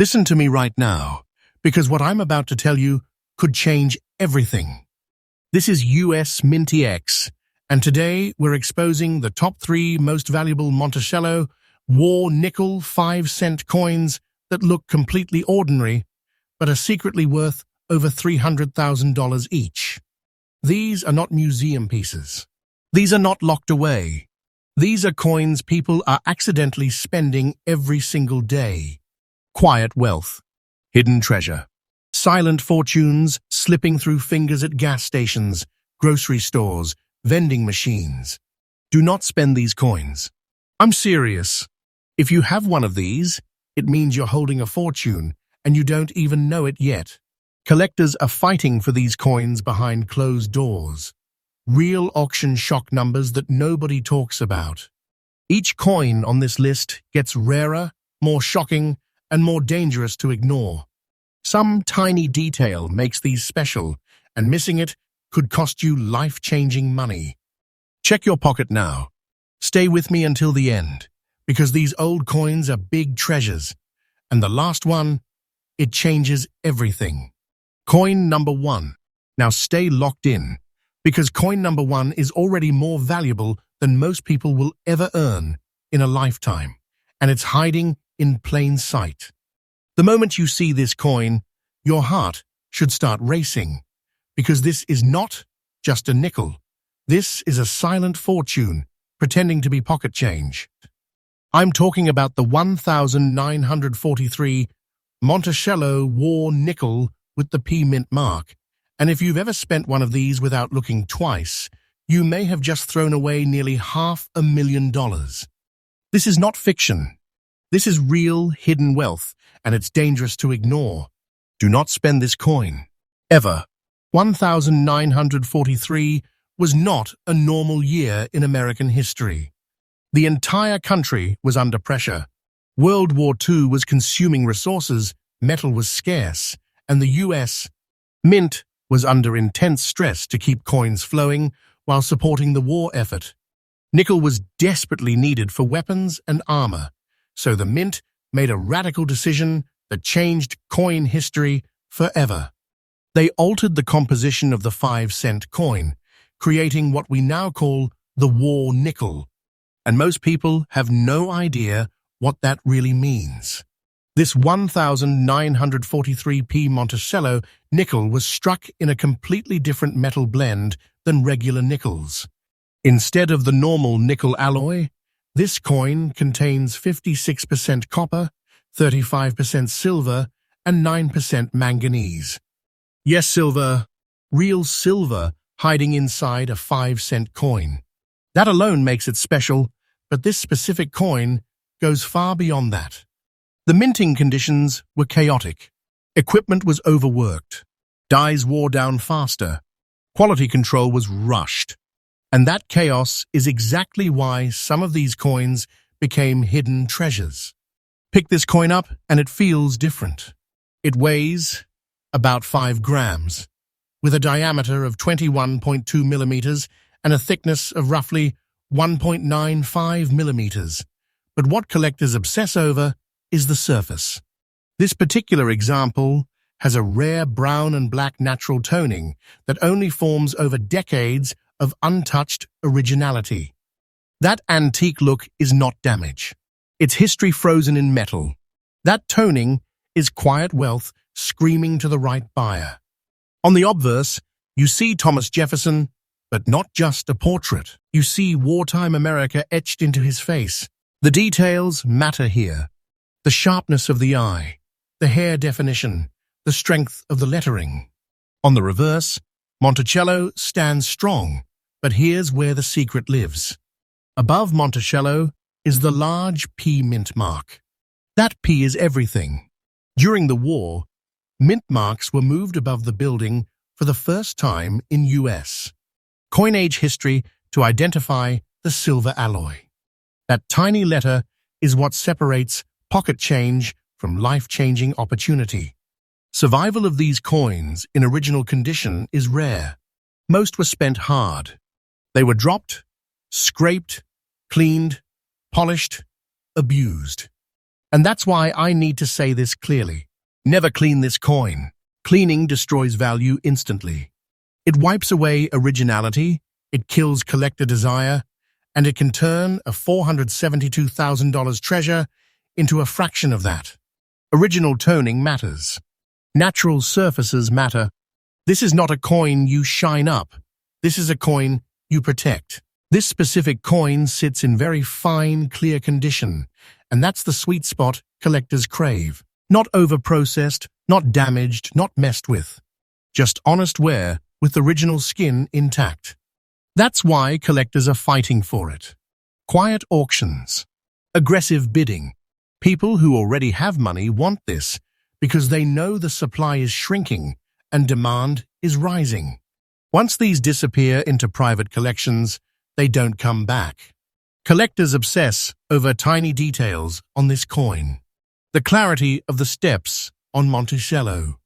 Listen to me right now, because what I'm about to tell you could change everything. This is US MintX, and today we're exposing the top 3 most valuable Monticello war nickel 5-cent coins that look completely ordinary, but are secretly worth over $300,000 each. These are not museum pieces. These are not locked away. These are coins people are accidentally spending every single day. Quiet wealth, hidden treasure, silent fortunes slipping through fingers at gas stations, grocery stores, vending machines. Do not spend these coins. I'm serious. If you have one of these, it means you're holding a fortune and you don't even know it yet. Collectors are fighting for these coins behind closed doors. Real auction shock numbers that nobody talks about. Each coin on this list gets rarer, more shocking, and more dangerous to ignore. Some tiny detail makes these special, and missing it could cost you life-changing money. Check your pocket now. Stay with me until the end, because these old coins are big treasures, and the last one, it changes everything. Coin number 1. Now stay locked in, because coin number 1 is already more valuable than most people will ever earn in a lifetime, and it's hiding in plain sight. The moment you see this coin, your heart should start racing, because this is not just a nickel. This is a silent fortune pretending to be pocket change. I'm talking about the 1943 Monticello War Nickel with the P Mint mark. And if you've ever spent one of these without looking twice, you may have just thrown away nearly $500,000. This is not fiction. This is real hidden wealth, and it's dangerous to ignore. Do not spend this coin. Ever. 1943 was not a normal year in American history. The entire country was under pressure. World War II was consuming resources, metal was scarce, and the US Mint was under intense stress to keep coins flowing while supporting the war effort. Nickel was desperately needed for weapons and armor, so the Mint made a radical decision that changed coin history forever. They altered the composition of the 5-cent coin, creating what we now call the war nickel. And most people have no idea what that really means. This 1943 Monticello nickel was struck in a completely different metal blend than regular nickels. Instead of the normal nickel alloy, this coin contains 56% copper, 35% silver, and 9% manganese. Yes, silver, real silver hiding inside a 5-cent coin. That alone makes it special, but this specific coin goes far beyond that. The minting conditions were chaotic. Equipment was overworked. Dies wore down faster. Quality control was rushed. And that chaos is exactly why some of these coins became hidden treasures. Pick this coin up and it feels different. It weighs about 5 grams, with a diameter of 21.2 millimeters and a thickness of roughly 1.95 millimeters. But what collectors obsess over is the surface. This particular example has a rare brown and black natural toning that only forms over decades of untouched originality. That antique look is not damage. It's history frozen in metal. That toning is quiet wealth screaming to the right buyer. On the obverse, you see Thomas Jefferson, but not just a portrait. You see wartime America etched into his face. The details matter here. The sharpness of the eye, the hair definition, the strength of the lettering. On the reverse, Monticello stands strong, but here's where the secret lives. Above Monticello is the large P Mint mark. That P is everything. During the war, mint marks were moved above the building for the first time in US coinage history to identify the silver alloy. That tiny letter is what separates pocket change from life-changing opportunity. Survival of these coins in original condition is rare. Most were spent hard. They were dropped, scraped, cleaned, polished, abused. And that's why I need to say this clearly. Never clean this coin. Cleaning destroys value instantly. It wipes away originality, it kills collector desire, and it can turn a $472,000 treasure into a fraction of that. Original toning matters. Natural surfaces matter. This is not a coin you shine up. This is a coin you protect. This specific coin sits in very fine, clear condition, and that's the sweet spot collectors crave. Not over-processed, not damaged, not messed with. Just honest wear with original skin intact. That's why collectors are fighting for it. Quiet auctions. Aggressive bidding. People who already have money want this because they know the supply is shrinking and demand is rising. Once these disappear into private collections, they don't come back. Collectors obsess over tiny details on this coin. The clarity of the steps on Monticello,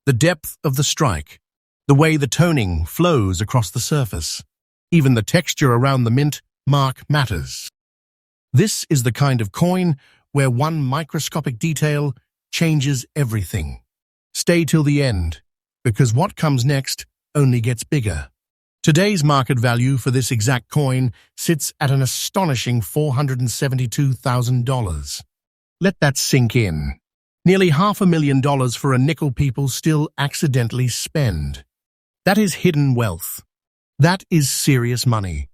the depth of the strike, the way the toning flows across the surface. Even the texture around the mint mark matters. This is the kind of coin where one microscopic detail changes everything. Stay till the end, because what comes next only gets bigger. Today's market value for this exact coin sits at an astonishing $472,000. Let that sink in. Nearly $500,000 for a nickel people still accidentally spend. That is hidden wealth. That is serious money.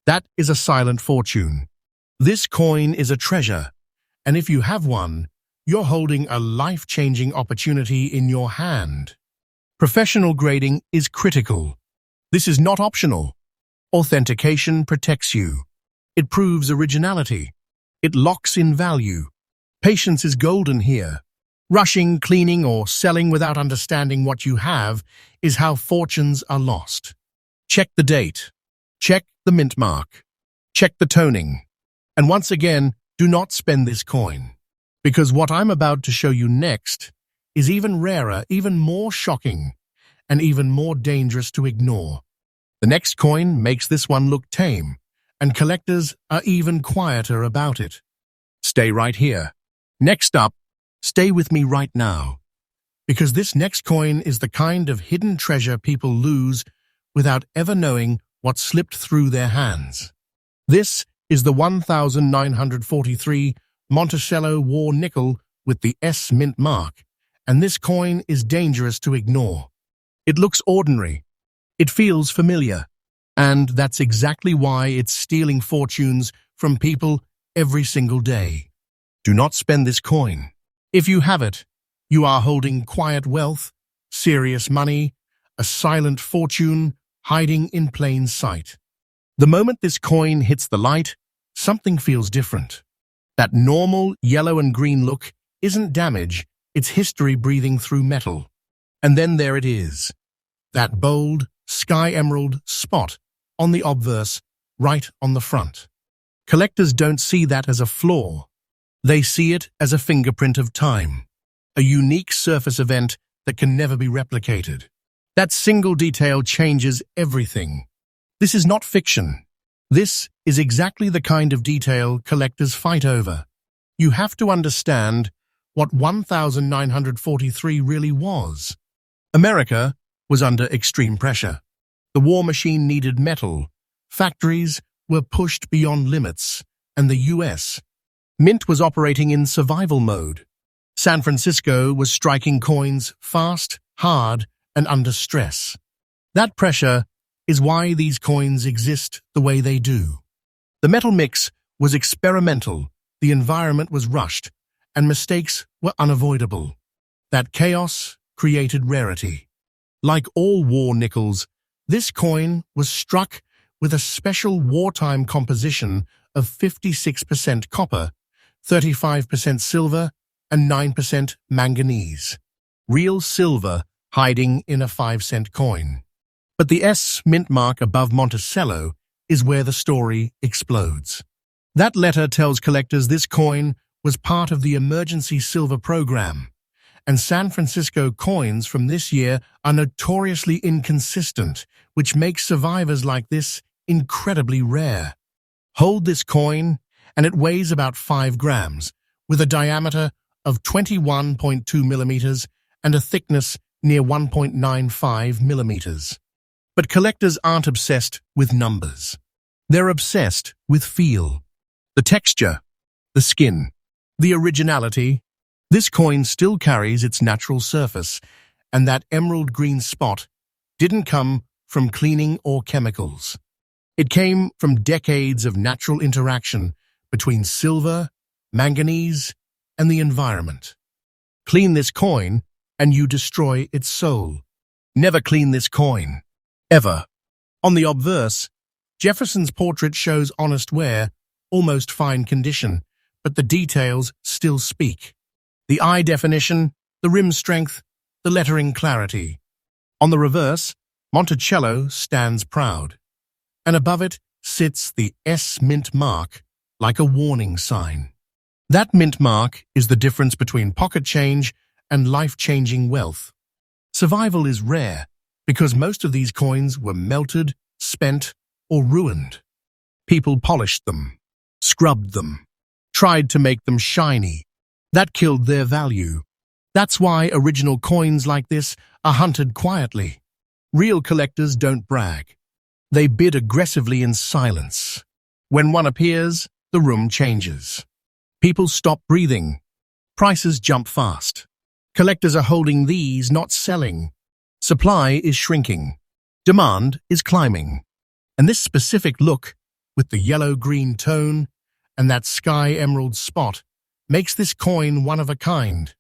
That is a silent fortune. This coin is a treasure, and if you have one, you're holding a life-changing opportunity in your hand. Professional grading is critical. This is not optional. Authentication protects you. It proves originality. It locks in value. Patience is golden here. Rushing, cleaning, or selling without understanding what you have is how fortunes are lost. Check the date. Check the mint mark. Check the toning. And once again, do not spend this coin. Because what I'm about to show you next is even rarer, even more shocking, and even more dangerous to ignore. The next coin makes this one look tame, and collectors are even quieter about it. Stay right here. Next up, stay with me right now, because this next coin is the kind of hidden treasure people lose without ever knowing what slipped through their hands. This is the 1943 Monticello War nickel with the S mint mark, and this coin is dangerous to ignore. It looks ordinary. It feels familiar. And that's exactly why it's stealing fortunes from people every single day. Do not spend this coin. If you have it, you are holding quiet wealth, serious money, a silent fortune hiding in plain sight. The moment this coin hits the light, something feels different. That normal yellow and green look isn't damage, it's history breathing through metal. And then there it is, that bold, sky emerald spot on the obverse, right on the front. Collectors don't see that as a flaw. They see it as a fingerprint of time, a unique surface event that can never be replicated. That single detail changes everything. This is not fiction. This is exactly the kind of detail collectors fight over. You have to understand what 1943 really was. America was under extreme pressure. The war machine needed metal. Factories were pushed beyond limits, and the US Mint was operating in survival mode. San Francisco was striking coins fast, hard, and under stress. That pressure is why these coins exist the way they do. The metal mix was experimental, the environment was rushed, and mistakes were unavoidable. That chaos created rarity. Like all war nickels, this coin was struck with a special wartime composition of 56% copper, 35% silver, and 9% manganese. Real silver hiding in a 5-cent coin. But the S mint mark above Monticello is where the story explodes. That letter tells collectors this coin was part of the emergency silver program, and San Francisco coins from this year are notoriously inconsistent, which makes survivors like this incredibly rare. Hold this coin, and it weighs about 5 grams, with a diameter of 21.2 millimeters and a thickness near 1.95 millimeters. But collectors aren't obsessed with numbers. They're obsessed with feel, the texture, the skin, the originality. This coin still carries its natural surface, and that emerald green spot didn't come from cleaning or chemicals. It came from decades of natural interaction between silver, manganese, and the environment. Clean this coin, and you destroy its soul. Never clean this coin. Ever. On the obverse, Jefferson's portrait shows honest wear, almost fine condition, but the details still speak. The eye definition, the rim strength, the lettering clarity. On the reverse, Monticello stands proud, and above it sits the US Mint mark, like a warning sign. That mint mark is the difference between pocket change and life-changing wealth. Survival is rare, because most of these coins were melted, spent, or ruined. People polished them, scrubbed them, tried to make them shiny. That killed their value. That's why original coins like this are hunted quietly. Real collectors don't brag. They bid aggressively in silence. When one appears, the room changes. People stop breathing. Prices jump fast. Collectors are holding these, not selling. Supply is shrinking. Demand is climbing. And this specific look, with the yellow-green tone and that sky emerald spot, makes this coin one of a kind.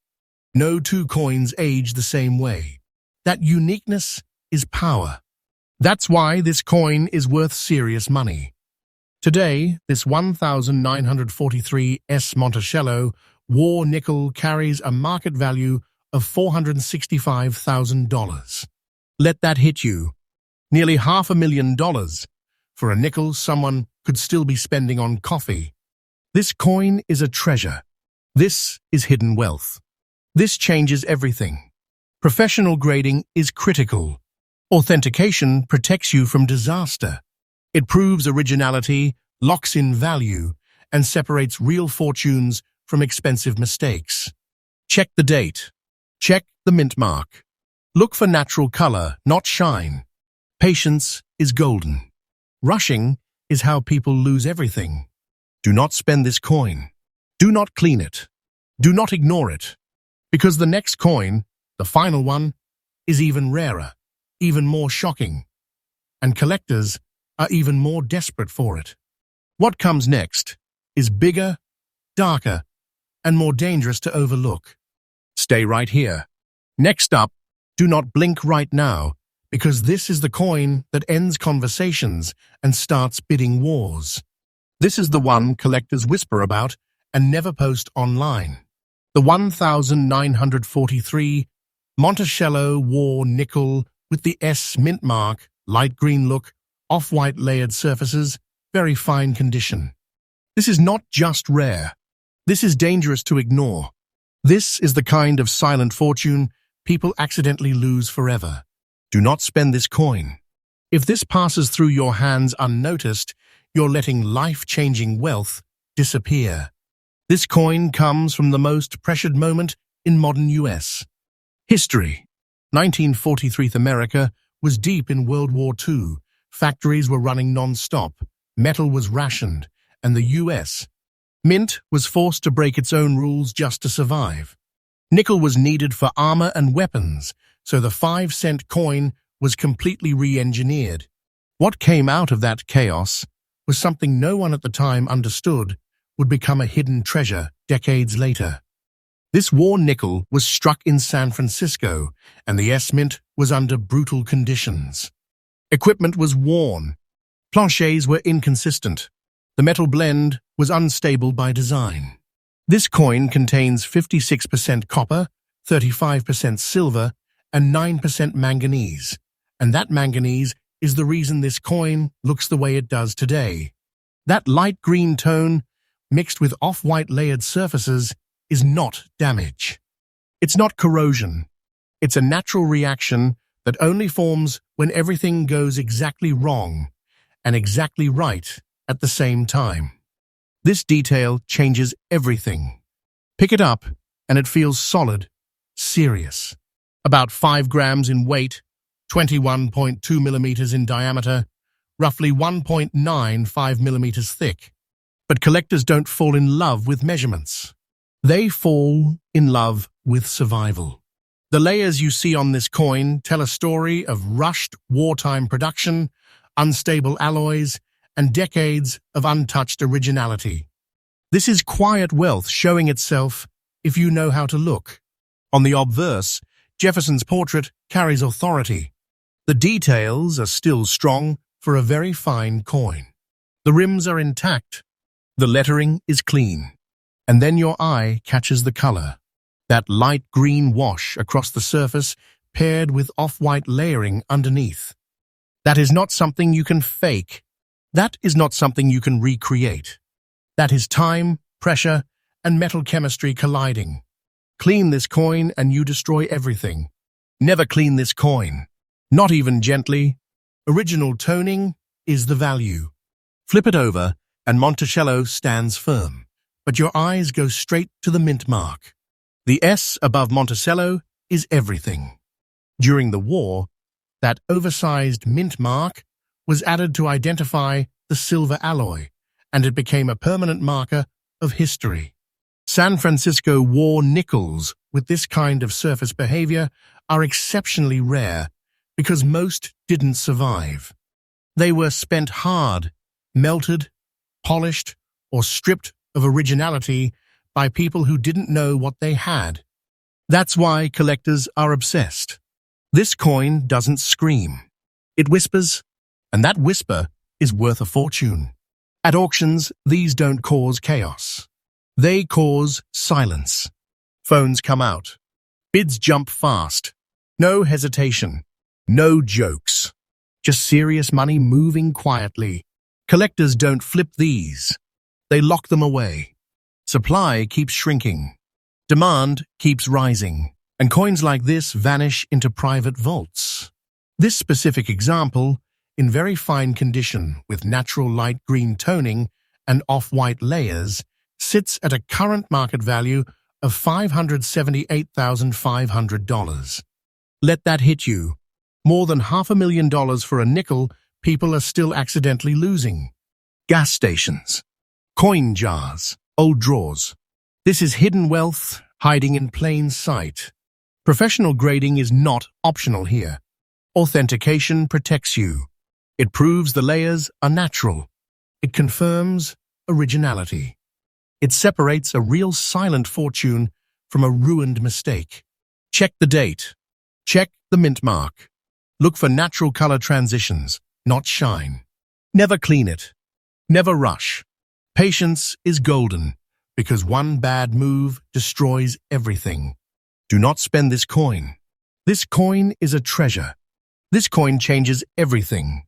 No two coins age the same way. That uniqueness is power. That's why this coin is worth serious money. Today, this 1943 S. Monticello war nickel carries a market value of $465,000. Let that hit you. Nearly $500,000 for a nickel someone could still be spending on coffee. This coin is a treasure. This is hidden wealth. This changes everything. Professional grading is critical. Authentication protects you from disaster. It proves originality, locks in value, and separates real fortunes from expensive mistakes. Check the date. Check the mint mark. Look for natural color, not shine. Patience is golden. Rushing is how people lose everything. Do not spend this coin. Do not clean it. Do not ignore it. Because the next coin, the final one, is even rarer, even more shocking. And collectors are even more desperate for it. What comes next is bigger, darker, and more dangerous to overlook. Stay right here. Next up, do not blink right now, because this is the coin that ends conversations and starts bidding wars. This is the one collectors whisper about and never post online. The 1943 Monticello War Nickel with the S mint mark, light green look, off-white layered surfaces, very fine condition. This is not just rare. This is dangerous to ignore. This is the kind of silent fortune people accidentally lose forever. Do not spend this coin. If this passes through your hands unnoticed, you're letting life-changing wealth disappear. This coin comes from the most pressured moment in modern US history. 1943 America was deep in World War II. Factories were running non-stop. Metal was rationed, and the US Mint was forced to break its own rules just to survive. Nickel was needed for armor and weapons, so the 5-cent coin was completely re-engineered. What came out of that chaos was something no one at the time understood would become a hidden treasure decades later. This war nickel was struck in San Francisco, and the S Mint was under brutal conditions. Equipment was worn. Planchets were inconsistent. The metal blend was unstable by design. This coin contains 56% copper, 35% silver, and 9% manganese. And that manganese is the reason this coin looks the way it does today. That light green tone, mixed with off-white layered surfaces, is not damage. It's not corrosion. It's a natural reaction that only forms when everything goes exactly wrong and exactly right at the same time. This detail changes everything. Pick it up, and it feels solid, serious. About 5 grams in weight, 21.2 millimeters in diameter, roughly 1.95 millimeters thick. But collectors don't fall in love with measurements. They fall in love with survival. The layers you see on this coin tell a story of rushed wartime production, unstable alloys, and decades of untouched originality. This is quiet wealth showing itself if you know how to look. On the obverse, Jefferson's portrait carries authority. The details are still strong for a very fine coin. The rims are intact. The lettering is clean. And then your eye catches the color. That light green wash across the surface paired with off-white layering underneath. That is not something you can fake. That is not something you can recreate. That is time, pressure, and metal chemistry colliding. Clean this coin and you destroy everything. Never clean this coin. Not even gently. Original toning is the value. Flip it over and Monticello stands firm. But your eyes go straight to the mint mark. The S above Monticello is everything. During the war, that oversized mint mark was added to identify the silver alloy, and it became a permanent marker of history. San Francisco war nickels with this kind of surface behavior are exceptionally rare because most didn't survive. They were spent hard, melted, polished, or stripped of originality by people who didn't know what they had. That's why collectors are obsessed. This coin doesn't scream. It whispers, and that whisper is worth a fortune. At auctions, these don't cause chaos. They cause silence. Phones come out. Bids jump fast. No hesitation. No jokes. Just serious money moving quietly. Collectors don't flip these. They lock them away. Supply keeps shrinking. Demand keeps rising. And coins like this vanish into private vaults. This specific example, in very fine condition with natural light green toning and off-white layers, sits at a current market value of $578,500. Let that hit you. More than $500,000 for a nickel people are still accidentally losing. Gas stations. Coin jars. Old drawers. This is hidden wealth hiding in plain sight. Professional grading is not optional here. Authentication protects you. It proves the layers are natural. It confirms originality. It separates a real silent fortune from a ruined mistake. Check the date. Check the mint mark. Look for natural color transitions, not shine. Never clean it. Never rush. Patience is golden, because one bad move destroys everything. Do not spend this coin. This coin is a treasure. This coin changes everything.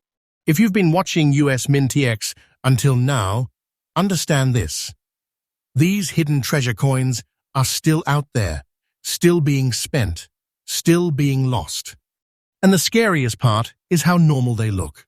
If you've been watching US MintX until now, understand this. These hidden treasure coins are still out there, still being spent, still being lost. And the scariest part is how normal they look.